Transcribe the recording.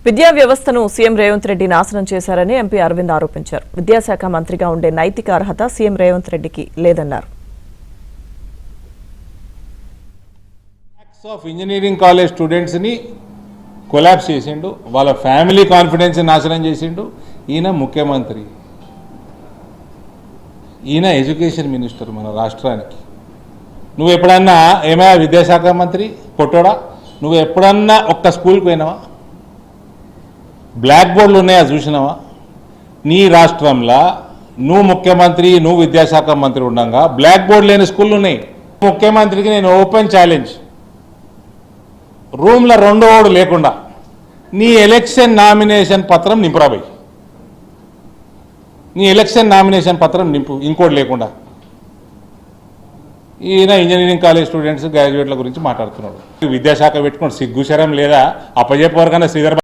విద్యా వ్యవస్థను సీఎం రేవంత్ రెడ్డి నాశనం చేశారని ఎంపీ అరవింద్ ఆరోపించారు. విద్యాశాఖ మంత్రిగా ఉండే నైతిక అర్హత సీఎం రేవంత్ రెడ్డికి లేదన్నారు. ఇంజనీరింగ్ కాలేజ్ స్టూడెంట్స్ ని కొలాప్స్ చేసిండు, వాళ్ళ ఫ్యామిలీ కాన్ఫిడెన్స్ నాశనం చేసిండు. ఈయన ముఖ్యమంత్రి, ఈయన ఎడ్యుకేషన్ మినిస్టర్ మన రాష్ట్రానికి. నువ్వు ఎప్పుడన్నా ఏమైనా విద్యాశాఖ మంత్రి పొట్టోడా? నువ్వు ఎప్పుడన్నా ఒక్క స్కూల్కి పోయినావా? బ్లాక్ బోర్డులు ఉన్నాయా చూసినావా? నీ రాష్ట్రంలో నువ్వు ముఖ్యమంత్రి, నువ్వు విద్యాశాఖ మంత్రి ఉండగా బ్లాక్ బోర్డు లేని స్కూళ్ళు ఉన్నాయి. ముఖ్యమంత్రికి నేను ఓపెన్ ఛాలెంజ్, రూమ్లో రెండో ఓడు లేకుండా నీ ఎలక్షన్ నామినేషన్ పత్రం నింపురాబాయి. నీ ఎలక్షన్ నామినేషన్ పత్రం నింపు, ఇంకోటి లేకుండా. ఈయన ఇంజనీరింగ్ కాలేజ్ స్టూడెంట్స్ గ్రాడ్యుయేట్ల గురించి మాట్లాడుతున్నాడు. విద్యాశాఖ పెట్టుకుని సిగ్గుశరం లేదా? అప్పజెప్పవరకన్నా శ్రీధర్